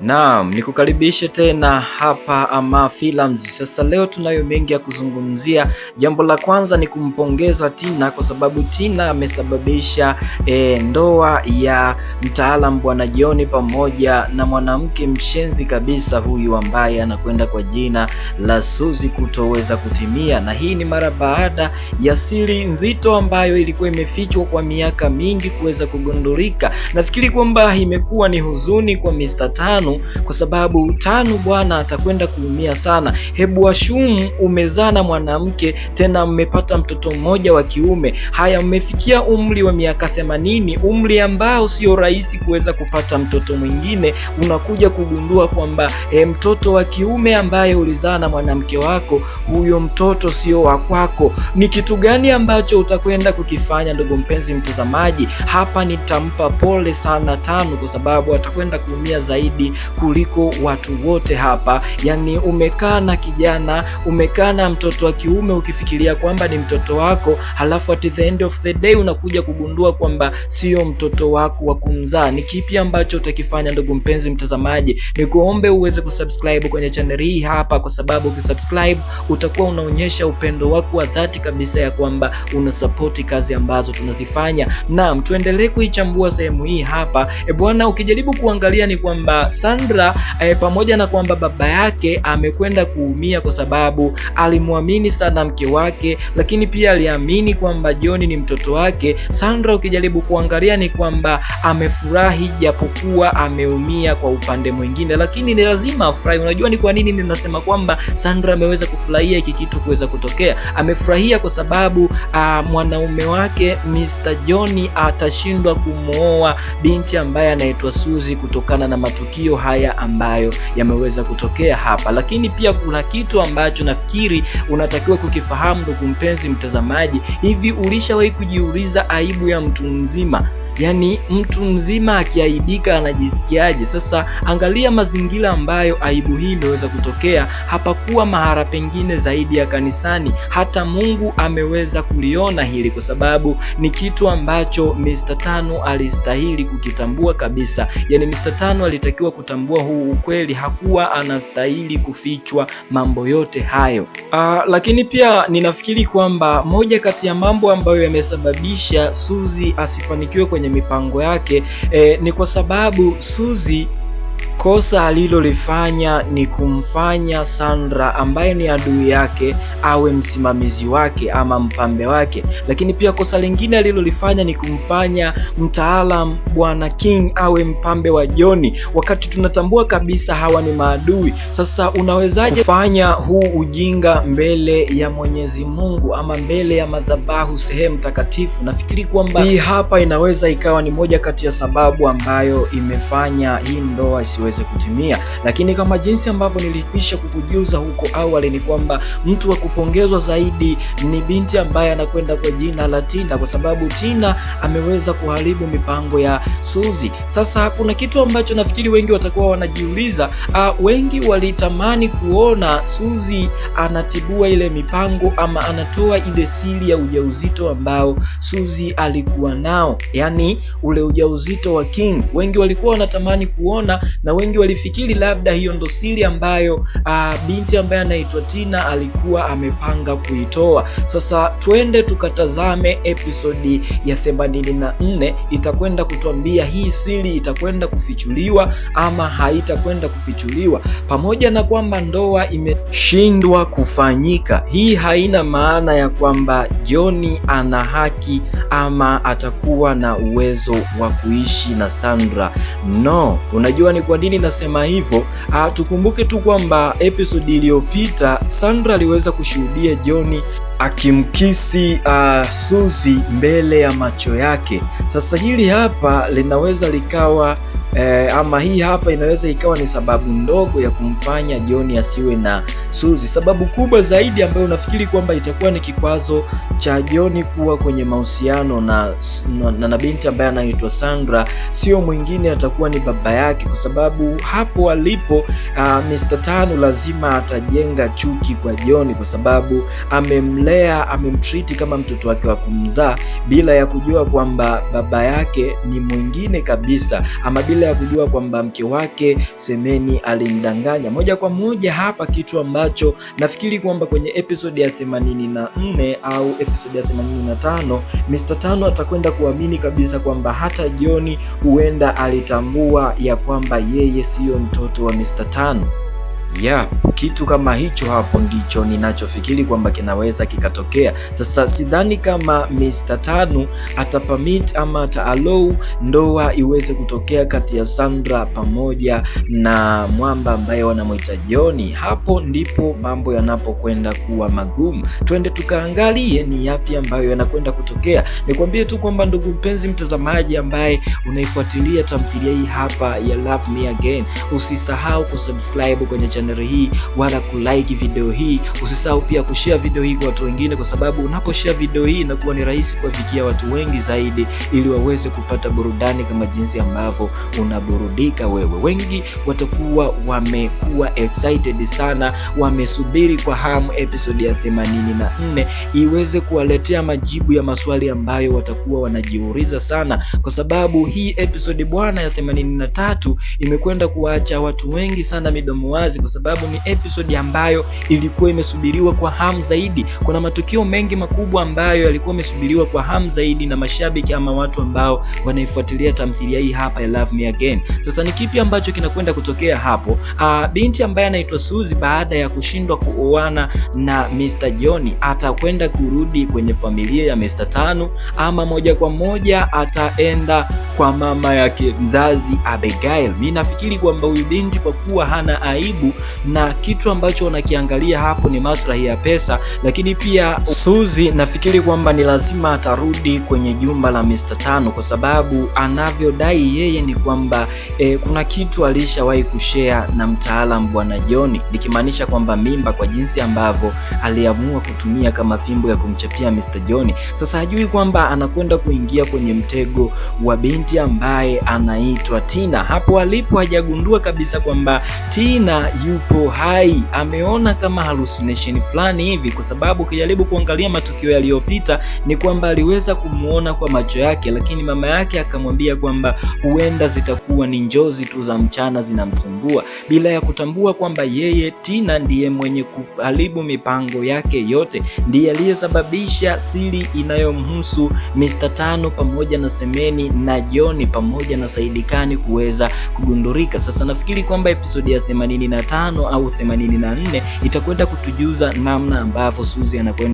Naam, nikukaribishe tena hapa Ama Films. Sasa leo tunayo mengi ya kuzungumzia. Jambo la kwanza ni kumpongeza Tina kwa sababu Tina amesababisha ndoa ya mtaalam Bwana John pamoja na mwanamke mshenzi kabisa huyu ambaye anakwenda kwa jina la Suzy kutoweza kutimia, na hii ni mara baada ya siri nzito ambayo ilikuwa imefichwa kwa miaka mingi kuweza kugundulika. Nafikiri kwamba imekuwa ni huzuni kwa Mr. Tanu kwa sababu Tanu bwana atakwenda kuumia sana. Hebu ashumu umezana mwanamke tena mmepata mtoto mmoja wa kiume. Haya, mmefikia umri wa miaka 80, umri ambao sio rahisi kuweza kupata mtoto mwingine. Unakuja kugundua kwamba mtoto wa kiume ambaye ulizana mwanamke wako, huyo mtoto sio wa kwako. Ni kitu gani ambacho utakwenda kukifanya, ndugu mpenzi mtazamaji? Hapa nitampa pole sana Tanu kwa sababu atakwenda kuumia zaidi kuliko watu wote hapa. Yani umekaa na kijana, umekaa na mtoto wa kiume ukifikiria kwamba ni mtoto wako, halafu at the end of the day unakuja kugundua kwamba sio mtoto wako wa kumzaa. Ni kipi ambacho utakifanya, ndugu mpenzi mtazamaji? Ni kuombe uweze kusubscribe kwenye channel hii hapa, kwa sababu ukisubscribe utakuwa unaonyesha upendo wako wa dhati kabisa ya kwamba unasapoti kazi ambazo tunazifanya. Naam, tuendelee kuichambua sehemu hii hapa. Bwana, ukijaribu kuangalia ni kwamba Sandra pamoja na kwamba baba yake amekwenda kuumia kwa sababu alimwamini sana mke wake, lakini pia aliamini kwamba John ni mtoto wake. Sandra ukijaribu kuangalia ni kwamba amefurahi japokuwa ameumia kwa upande mwingine, lakini ni lazima afurahi. Unajua ni kwa nini ninasema kwamba Sandra ameweza kufurahia hiki kitu kuweza kutokea? Amefurahia kwa sababu mwanaume wake Mr. John atashindwa kumwoa binti ambaye anaitwa Suzy kutokana na matukio haya ambayo yameweza kutokea hapa. Lakini pia kuna kitu ambacho nafikiri unatakiwa kukifahamu, ndugu mpenzi mtazamaji. Hivi ulishawahi kujiuliza aibu ya mtu mzima? Yani mtu mzima akiaibika anajisikiaje? Sasa angalia mazingira ambayo aibu hii imeweza kutokea. Hapakuwa mahala pengine zaidi ya kanisani. Hata Mungu ameweza kuliona hili kwa sababu ni kitu ambacho Mr. Tanu alistahili kukitambua kabisa. Yani Mr. Tanu alitakiwa kutambua huu ukweli, hakuwa anastahili kufichwa mambo yote hayo. Lakini pia ninafikiri kwamba moja kati ya mambo ambayo yamesababisha Suzy asifanikiwe kwenye mipango yake ni kwa sababu Suzy kosa alilolifanya ni kumfanya Sandra ambaye ni adui yake awe msimamizi wake ama mpambe wake. Lakini pia kosa lingine alilolifanya ni kumfanya mtaalam Bwana King awe mpambe wa John, wakati tunatambua kabisa hawa ni maadui. Sasa unawezaje kufanya huu ujinga mbele ya Mwenyezi Mungu ama mbele ya madhabahu, sehemu takatifu? Nafikiri kwamba hii hapa inaweza ikawa ni moja kati ya sababu ambayo imefanya hii ndoa isiweze kutimia. Lakini kama jinsi ambavyo nilipisha kukujuza huko awali ni kwamba mtu wa kupongezwa zaidi ni binti ambaye anakwenda kwa jina la Tina, kwa sababu Tina ameweza kuharibu mipango ya Suzy. Sasa kuna kitu ambacho nafikiri wengi watakuwa wanajiuliza. Wengi walitamani kuona Suzy anatibua ile mipango ama anatoa ile siri ya ujauzito ambao Suzy alikuwa nao, yani ule ujauzito wa King. Wengi walikuwa wanatamani kuona, na wengi walifikiri labda hiyo ndo siri ambayo binti ambaye anaitwa Tina alikuwa amepanga kuitoa. Sasa twende tukatazame episodi ya 84, itakwenda kutuambia hii siri itakwenda kufichuliwa ama haitakwenda kufichuliwa. Pamoja na kwamba ndoa imeshindwa kufanyika, hii haina maana ya kwamba John ana haki ama atakuwa na uwezo wa kuishi na Sandra. No, unajua ni kwa nini nasema hivyo? Tukumbuke tu kwamba episode iliyopita Sandra aliweza kushuhudia John akimkisi Suzy mbele ya macho yake. Sasa hili hapa linaweza likawa ama hii hapa inaweza ikawa ni sababu ndogo ya kumfanya John asiwe na Suzy. Sababu kubwa zaidi ambayo nafikiri kwamba itakuwa ni kikwazo cha John kuwa kwenye mahusiano na binti ambaye anaitwa Sandra sio mwingine, atakuwa ni baba yake, kwa sababu hapo alipo Mr. Tano lazima atajenga chuki kwa John, kwa sababu amemlea, amemtreat kama mtoto wake wa kumzaa bila ya kujua kwamba baba yake ni mwingine kabisa, ama bila ya kujua kwamba mke wake Semeni alimdanganya moja kwa moja. Hapa kitu ambacho nafikiri kwamba kwenye episode ya 84 au episode ya 85 Mr. Tano atakwenda kuamini kabisa kwamba hata John huenda alitambua ya kwamba yeye siyo mtoto wa Mr. Tano. Kitu kama hicho hapo ndicho ninachofikiri kwamba kinaweza kikatokea. Sasa sidhani kama Mr. Tano atapamit ama ataallow ndoa iweze kutokea kati ya Sandra pamoja na mwamba ambaye wanamuita John. Hapo ndipo mambo yanapokwenda kuwa magumu. Twende tukaangalie ni yapi ambayo yanakwenda kutokea. Nikwambie tu kwamba ndugu mpenzi mtazamaji ambaye unaifuatilia tamthilia hii hapa ya Love Me Again, usisahau kusubscribe kwenye channel hii wala kulike video hii. Usisahau pia kushare video hii kwa watu wengine, kwa sababu unaposhare video hii inakuwa ni rahisi kuwafikia watu wengi zaidi, ili waweze kupata burudani kama jinsi ambavyo unaburudika wewe. Wengi watakuwa wamekuwa excited sana, wamesubiri kwa hamu episode ya 84 iweze kuwaletea majibu ya maswali ambayo watakuwa wanajiuliza sana, kwa sababu hii episode bwana ya 83 imekwenda kuwaacha watu wengi sana midomo wazi, kwa sababu ni episode ambayo ilikuwa imesubiriwa kwa hamu zaidi. Kuna matukio mengi makubwa ambayo yalikuwa yamesubiriwa kwa hamu zaidi na mashabiki ama watu ambao wanaifuatilia tamthilia hii hapa ya Love Me Again. Sasa ni kipi ambacho kinakwenda kutokea hapo? Binti ambaye anaitwa Suzy baada ya kushindwa kuoana na Mr. John atakwenda kurudi kwenye familia ya Mr. Tano, ama moja kwa moja ataenda kwa mama yake mzazi Abigail. Mimi nafikiri kwamba huyu binti kwa kuwa hana aibu na kitu ambacho wanakiangalia hapo ni maslahi ya pesa, lakini pia Suzy nafikiri kwamba ni lazima atarudi kwenye jumba la Mr. Tano, kwa sababu anavyodai yeye ni kwamba kuna kitu alishawahi kushare na mtaalamu bwana John, nikimaanisha kwamba mimba, kwa jinsi ambavyo aliamua kutumia kama fimbo ya kumchapia Mr. John. Sasa hajui kwamba anakwenda kuingia kwenye mtego wa binti ambaye anaitwa Tina. Hapo alipo hajagundua kabisa kwamba Tina yupo hai, ameona kama hallucination fulani hivi, kwa sababu ukijaribu kuangalia matukio yaliyopita ni kwamba aliweza kumuona kwa macho yake, lakini mama yake akamwambia kwamba huenda zitakuwa ni njozi tu za mchana zinamsumbua, bila ya kutambua kwamba yeye Tina ndiye mwenye kuharibu mipango yake yote, ndiye aliyesababisha siri inayomhusu Mr. Tano pamoja na Semeni na John pamoja na Saidikani kuweza kugundulika. Sasa nafikiri kwamba episode ya 85 au 84 itakwenda kutujuza namna ambavyo Suzy anakwenda